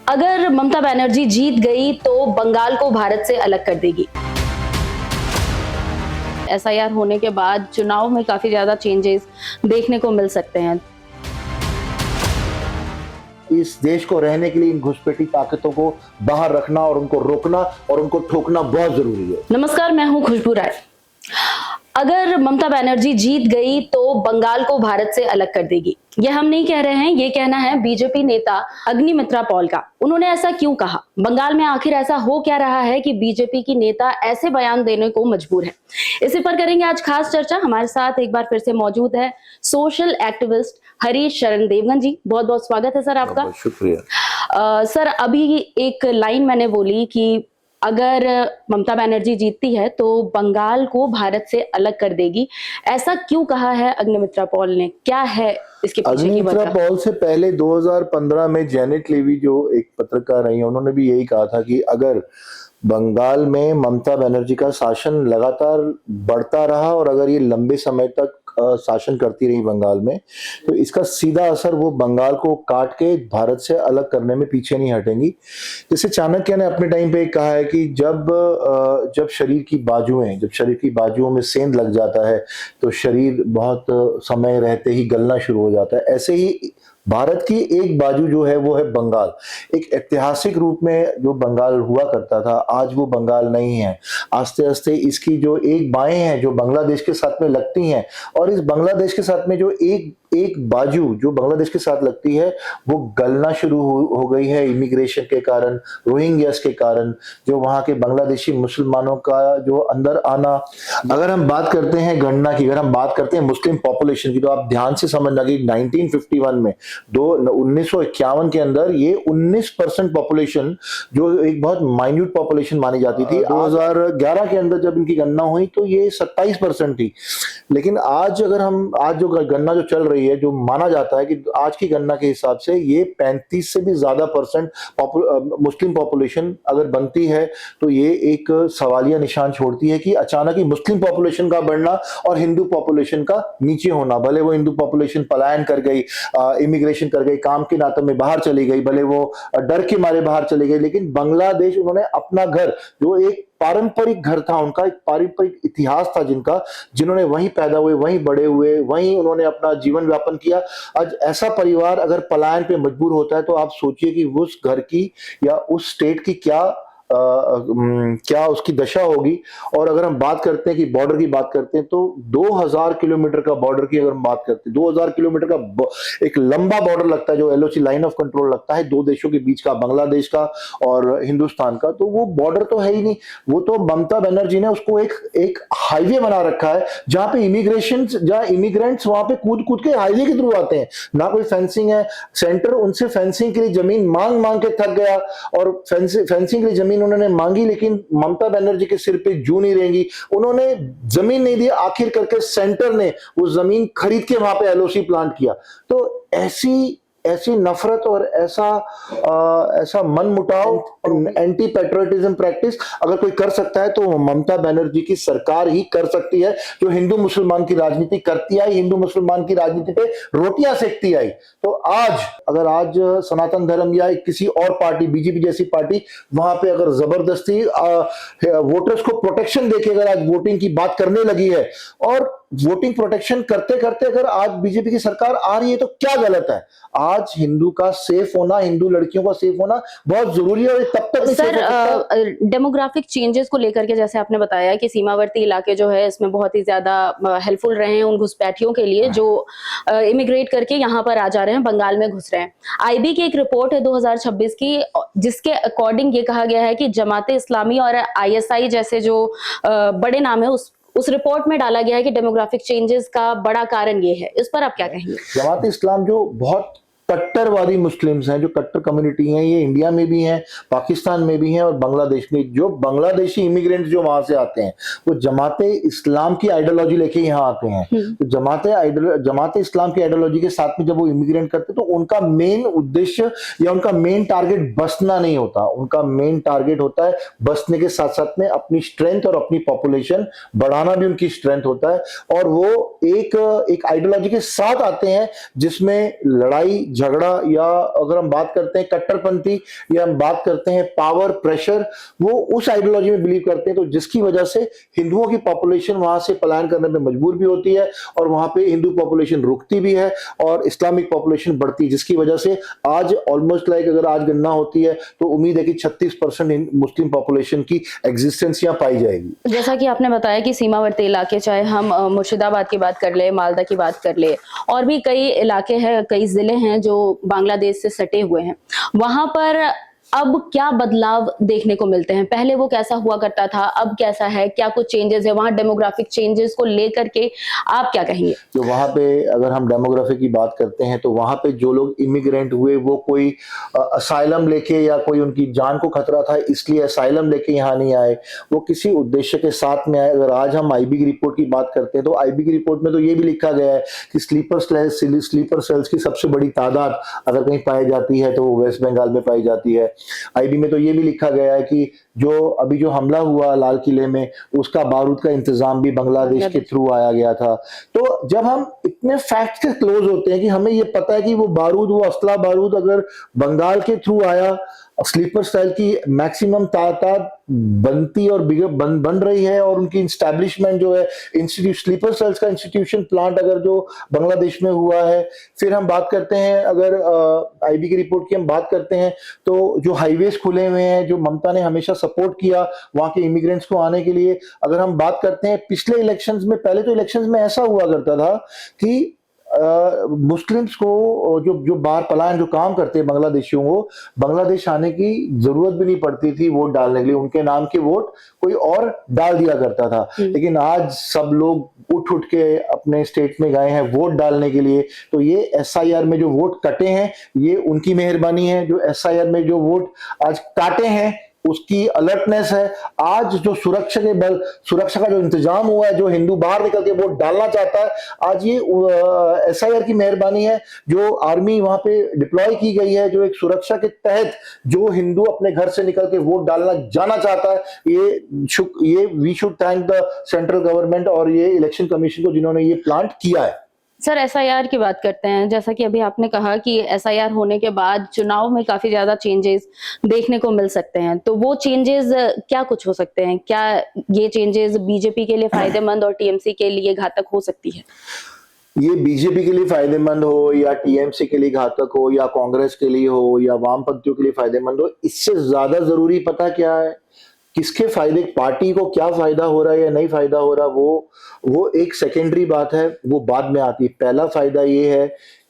अगर ममता बनर्जी जीत गई तो बंगाल को भारत से अलग कर देगी। एसआईआर होने के बाद चुनाव में काफी ज्यादा चेंजेस देखने को मिल सकते हैं। इस देश को रहने के लिए इन घुसपैठी ताकतों को बाहर रखना और उनको रोकना और उनको ठोकना बहुत जरूरी है। नमस्कार, मैं हूं खुशबू राय। अगर ममता बनर्जी जीत गई तो बंगाल को भारत से अलग कर देगी, ये हम नहीं कह रहे हैं, ये कहना है बीजेपी नेता अग्निमित्रा पॉल का। उन्होंने ऐसा क्यों कहा? बंगाल में आखिर ऐसा हो क्या रहा है कि बीजेपी की नेता ऐसे बयान देने को मजबूर है? इसी पर करेंगे आज खास चर्चा। हमारे साथ एक बार फिर से मौजूद है सोशल एक्टिविस्ट हरीश शरण देवगन जी। बहुत बहुत स्वागत है सर आपका। शुक्रिया। सर, अभी एक लाइन मैंने बोली कि अगर ममता बनर्जी जीतती है तो बंगाल को भारत से अलग कर देगी, ऐसा क्यों कहा है अग्निमित्रा पॉल ने? क्या है इसके पीछे की वजह? अग्निमित्रा पॉल से पहले 2015 में जेनेट लेवी जो एक पत्रकार रही, उन्होंने भी यही कहा था कि अगर बंगाल में ममता बनर्जी का शासन लगातार बढ़ता रहा और अगर ये लंबे समय तक शासन करती रही बंगाल में, तो इसका सीधा असर वो बंगाल को काट के भारत से अलग करने में पीछे नहीं हटेंगी। जैसे चाणक्य ने अपने टाइम पे कहा है कि जब शरीर की बाजुओं में सेंध लग जाता है तो शरीर बहुत समय रहते ही गलना शुरू हो जाता है। ऐसे ही भारत की एक बाजू जो है वो है बंगाल। एक ऐतिहासिक रूप में जो बंगाल हुआ करता था, आज वो बंगाल नहीं है। आस्ते आस्ते इसकी जो एक बाएं हैं जो बांग्लादेश के साथ में लगती हैं, और इस बांग्लादेश के साथ में जो एक बाजू जो बांग्लादेश के साथ लगती है वो गलना शुरू हो गई है इमिग्रेशन के कारण, रोहिंग्यास के कारण, जो वहां के बांग्लादेशी मुसलमानों का जो अंदर आना। अगर हम बात करते हैं गणना की, अगर हम बात करते हैं मुस्लिम पॉपुलेशन की, तो आप ध्यान से समझना कि 1951 में 1951 के अंदर ये 19% पॉपुलेशन, जो एक बहुत माइन्यूट पॉपुलेशन मानी जाती थी, 2011 के अंदर जब इनकी गणना हुई तो ये 27% थी। लेकिन आज जो गणना जो चल रही है, जो माना जाता है कि आज की गणना के हिसाब से ये 35 से भी ज्यादा परसेंट मुस्लिम पॉपुलेशन अगर बनती है, तो ये एक सवालिया निशान छोड़ती है कि अचानक ही मुस्लिम पॉपुलेशन का बढ़ना और हिंदू पॉपुलेशन का नीचे होना। भले वो हिंदू पॉपुलेशन पलायन कर गई, इमिग्रेशन कर गई, काम के नाते में बाहर चली गई, भले वो डर के मारे बाहर चली गई, लेकिन बांग्लादेश उन्होंने अपना घर, जो एक पारंपरिक घर था उनका, एक पारंपरिक इतिहास था जिन्होंने वहीं पैदा हुए, वहीं बड़े हुए, वहीं उन्होंने अपना जीवन व्यापन किया। आज ऐसा परिवार अगर पलायन पे मजबूर होता है तो आप सोचिए कि उस घर की या उस स्टेट की क्या उसकी दशा होगी। और अगर हम बात करते हैं कि बॉर्डर की बात करते हैं, तो 2000 किलोमीटर का बॉर्डर की अगर हम बात करते हैं, 2000 किलोमीटर का एक लंबा बॉर्डर लगता है, जो एलओसी लाइन ऑफ कंट्रोल लगता है दो देशों के बीच का, बांग्लादेश का और हिंदुस्तान का। तो वो बॉर्डर तो है ही नहीं, वो तो ममता बनर्जी ने उसको एक हाईवे बना रखा है, जहां पे इमिग्रेंट्स वहां पे कूद के हाईवे के थ्रू आते हैं। ना कोई फेंसिंग है, सेंटर उनसे फेंसिंग के लिए जमीन मांग के थक गया, और फेंसिंग के लिए जमीन उन्होंने मांगी, लेकिन ममता बनर्जी के सिर पे जू नहीं रहेंगी, उन्होंने जमीन नहीं दी। आखिर करके सेंटर ने वो जमीन खरीद के वहां पे एलओसी प्लांट किया। तो ऐसी नफरत और ऐसा मनमुटाव, एंटी पैट्रियटिज्म प्रैक्टिस अगर कोई कर सकता है तो ममता बनर्जी की सरकार ही कर सकती है, जो हिंदू मुसलमान की राजनीति करती आई, हिंदू मुसलमान की राजनीति पे रोटियां सेकती आई। तो आज सनातन धर्म या किसी और पार्टी, बीजेपी जैसी पार्टी, वहां पे अगर जबरदस्ती वोटर्स को प्रोटेक्शन देके अगर आज वोटिंग की बात करने लगी है, और वोटिंग प्रोटेक्शन करते करते अगर आज बीजेपी की सरकार आ रही है, तो क्या गलत है? आज हिंदू का सेफ होना, हिंदू लड़कियों का सेफ होना बहुत जरूरी है, और तब तक सर डेमोग्राफिक चेंजेस को लेकर के, जैसे आपने बताया कि सीमावर्ती इलाके जो है इसमें बहुत ही ज्यादा हेल्पफुल रहे हैं उन घुसपैठियों के लिए जो इमिग्रेट करके यहाँ पर आ जा रहे हैं, बंगाल में घुस रहे हैं। आईबी की एक रिपोर्ट है 2026 की, जिसके अकॉर्डिंग ये कहा गया है कि जमाते इस्लामी और आईएसआई जैसे जो बड़े नाम है उस रिपोर्ट में डाला गया है कि डेमोग्राफिक चेंजेस का बड़ा कारण ये है। इस पर आप क्या कहेंगे? जमात इस्लाम जो बहुत कट्टरवादी मुस्लिम्स हैं, जो कट्टर कम्युनिटी हैं, ये इंडिया में भी हैं, पाकिस्तान में भी हैं और बांग्लादेश में। जो बांग्लादेशी इमिग्रेंट्स जो वहां से आते हैं, वो जमाते इस्लाम की आइडियोलॉजी लेके यहाँ आते हैं। तो जमाते इस्लाम की आइडियोलॉजी के साथ में जब वो इमिग्रेंट करते हैं, तो उनका मेन उद्देश्य या उनका मेन टारगेट बसना नहीं होता। उनका मेन टारगेट होता है बसने के साथ साथ में अपनी स्ट्रेंथ और अपनी पॉपुलेशन बढ़ाना भी उनकी स्ट्रेंथ होता है। और वो एक आइडियोलॉजी के साथ आते हैं जिसमें लड़ाई झगड़ा, या अगर हम बात करते हैं कट्टरपंथी, या हम बात करते हैं पावर प्रेशर, वो उस आइडियोलॉजी में बिलीव करते हैं, तो जिसकी वजह से हिंदुओं की पॉपुलेशन वहां से पलायन करने में मजबूर भी होती है, और वहां पे हिंदू पॉपुलेशन रुकती भी है और इस्लामिक पॉपुलेशन बढ़ती है, जिसकी वजह से आज ऑलमोस्ट लाइक अगर आज गणना होती है तो उम्मीद है कि 36% मुस्लिम पॉपुलेशन की एग्जिस्टेंस यहाँ पाई जाएगी। जैसा कि आपने बताया कि सीमावर्ती इलाके, चाहे हम मुर्शिदाबाद की बात कर ले, मालदा की बात कर ले, और भी कई इलाके हैं, कई जिले हैं जो बांग्लादेश से सटे हुए हैं, वहां पर अब क्या बदलाव देखने को मिलते हैं? पहले वो कैसा हुआ करता था, अब कैसा है, क्या कुछ चेंजेस है वहां? डेमोग्राफिक चेंजेस को लेकर के आप क्या कहेंगे? तो वहां पे अगर हम डेमोग्राफी की बात करते हैं तो वहां पे जो लोग इमिग्रेंट हुए वो कोई असाइलम लेके या कोई उनकी जान को खतरा था इसलिए असाइलम लेके यहाँ नहीं आए, वो किसी उद्देश्य के साथ में आए। अगर आज हम आईबी की रिपोर्ट की बात करते हैं तो आईबी की रिपोर्ट में तो ये भी लिखा गया है कि स्लीपर सेल्स की सबसे बड़ी तादाद अगर कहीं पाई जाती है तो वो वेस्ट बंगाल में पाई जाती है। आईबी में तो ये भी लिखा गया है कि जो हमला हुआ लाल किले में, उसका बारूद का इंतजाम भी बांग्लादेश के थ्रू आया गया था। तो जब हम इतने फैक्ट के क्लोज होते हैं कि हमें ये पता है कि वो असला बारूद अगर बंगाल के थ्रू आया, स्लीपर सेल की मैक्सिमम तादाद बनती और बन रही है, और उनकी इंस्टैब्लिशमेंट जो है इंस्टीट्यूट स्लीपर सेल्स का इंस्टीट्यूशन प्लांट अगर जो बांग्लादेश में हुआ है। फिर हम बात करते हैं, अगर आईबी की रिपोर्ट की हम बात करते हैं तो जो हाईवेज खुले हुए हैं, जो ममता ने हमेशा सपोर्ट किया वहां के इमिग्रेंट्स को आने के लिए। अगर हम बात करते हैं पिछले इलेक्शंस में, पहले तो इलेक्शंस में ऐसा हुआ करता था कि मुस्लिम्स को जो बाहर पलायन जो काम करते हैं बांग्लादेशियों को बांग्लादेश आने की जरूरत भी नहीं पड़ती थी वोट डालने के लिए, उनके नाम के वोट कोई और डाल दिया करता था। लेकिन आज सब लोग उठ के अपने स्टेट में गए हैं वोट डालने के लिए। तो ये एसआईआर में जो वोट कटे हैं ये उनकी मेहरबानी है, जो एसआईआर में जो वोट आज काटे हैं उसकी अलर्टनेस है। आज जो सुरक्षा का जो इंतजाम हुआ है, जो हिंदू बाहर निकल के वोट डालना चाहता है, आज ये एसआईआर की मेहरबानी है। जो आर्मी वहां पे डिप्लॉय की गई है, जो एक सुरक्षा के तहत जो हिंदू अपने घर से निकल के वोट डालना जाना चाहता है, ये we should thank the central government और ये इलेक्शन कमीशन को जिन्होंने ये प्लांट किया है। सर, एसआईआर की बात करते हैं। जैसा कि अभी आपने कहा कि एसआईआर होने के बाद चुनाव में काफी ज्यादा चेंजेस देखने को मिल सकते हैं, तो वो चेंजेस क्या कुछ हो सकते हैं? क्या ये चेंजेस बीजेपी के लिए फायदेमंद और टीएमसी के लिए घातक हो सकती है? ये बीजेपी के लिए फायदेमंद हो या टीएमसी के लिए घातक हो या कांग्रेस के लिए हो या वामपंथियों के लिए फायदेमंद हो, इससे ज्यादा जरूरी पता क्या है? किसके फायदे, पार्टी को क्या फायदा हो रहा है या नहीं फायदा हो रहा, वो एक सेकेंडरी बात है, वो बाद में आती है। पहला फायदा ये है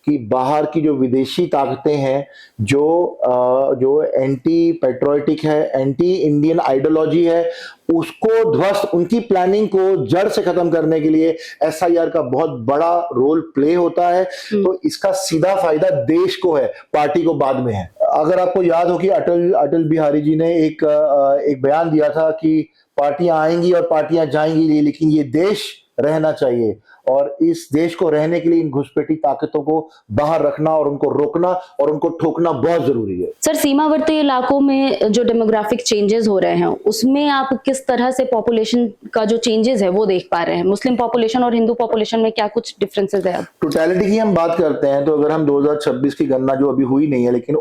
कि बाहर की जो विदेशी ताकतें हैं, जो एंटी पेट्रोटिक है, एंटी इंडियन आइडियोलॉजी है, उसको ध्वस्त, उनकी प्लानिंग को जड़ से खत्म करने के लिए एसआईआर का बहुत बड़ा रोल प्ले होता है। तो इसका सीधा फायदा देश को है, पार्टी को बाद में है। अगर आपको याद हो कि अटल बिहारी जी ने एक बयान दिया था कि पार्टियां आएंगी और पार्टियां जाएंगी, लेकिन ये देश रहना चाहिए, और इस देश को रहने के लिए इन घुसपैठी ताकतों को बाहर रखना और उनको रोकना और उनको ठोकना बहुत जरूरी है। सर, सीमावर्ती इलाकों में जो डेमोग्राफिक चेंजेस हो रहे हैं उसमें आप किस तरह से पॉपुलेशन का जो चेंजेस है वो देख पा रहे हैं? मुस्लिम पॉपुलेशन और हिंदू पॉपुलेशन में क्या कुछ डिफरेंसेस है? अब टोटलिटी की हम बात करते हैं तो अगर हम 2026 की गणना जो अभी हुई नहीं है, लेकिन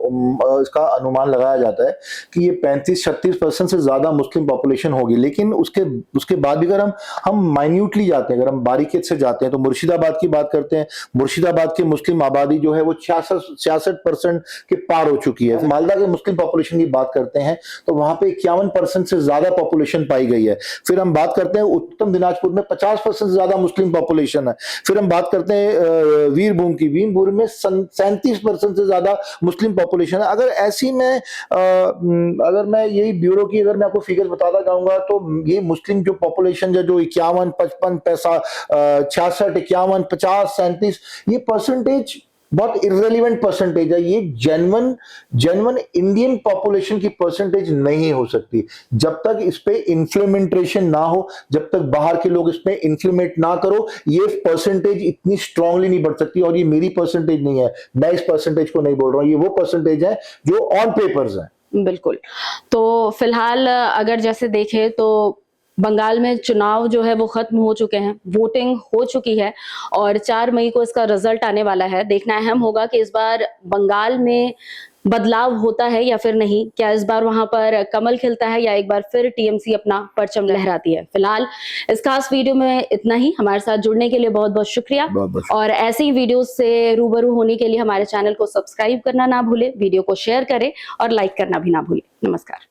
इसका अनुमान लगाया जाता है कि ये 35-36% से ज्यादा मुस्लिम पॉपुलेशन होगी। लेकिन उसके बाद भी अगर हम माइन्यूटली जाते हैं, अगर हम बारीकी से जाते हैं तो मुर्शिदाबाद की बात करते हैं, मुर्शिदाबाद की मुस्लिम आबादी जो है वो 66% के पार हो चुकी है। मालदा के मुस्लिम पॉपुलेशन की बात करते हैं तो वहां पे 51% से ज्यादा पॉपुलेशन पाई गई है। फिर हम बात करते हैं उत्तम दिनाजपुर में 50% से ज्यादा मुस्लिम पॉपुलेशन है। फिर हम बात करते हैं वीरभूम में 37% से ज्यादा मुस्लिम पॉपुलेशन है। अगर ऐसी में अगर मैं यही ब्यूरो की अगर मैं आपको फिगर बताता जाऊंगा तो ये मुस्लिम जो पॉपुलेशन है जो 51, 55, 66, 51, 50, 37, ये परसेंटेज बहुत इररिलेवेंट परसेंटेज है। ये जेन्युइन इंडियन पॉपुलेशन की परसेंटेज नहीं हो सकती जब तक इस पे इन्फ्लेमेंटेशन ना हो, जब तक बाहर के लोग इस पे इन्फ्लेमेट ना करो, ये परसेंटेज इतनी स्ट्रांगली नहीं बढ़ सकती। और ये मेरी परसेंटेज नहीं है, मैं इस परसेंटेज को नहीं बोल रहा हूं, ये वो परसेंटेज है जो ऑन पेपर्स है। बिल्कुल। तो फिलहाल अगर जैसे देखें तो बंगाल में चुनाव जो है वो खत्म हो चुके हैं, वोटिंग हो चुकी है और 4 मई को इसका रिजल्ट आने वाला है। देखना अहम होगा कि इस बार बंगाल में बदलाव होता है या फिर नहीं। क्या इस बार वहां पर कमल खिलता है या एक बार फिर टीएमसी अपना परचम लहराती है। फिलहाल इस खास वीडियो में इतना ही। हमारे साथ जुड़ने के लिए बहुत बहुत शुक्रिया बहुत और ऐसे ही वीडियो से रूबरू होने के लिए हमारे चैनल को सब्सक्राइब करना ना भूले, वीडियो को शेयर करें और लाइक करना भी ना भूले। नमस्कार।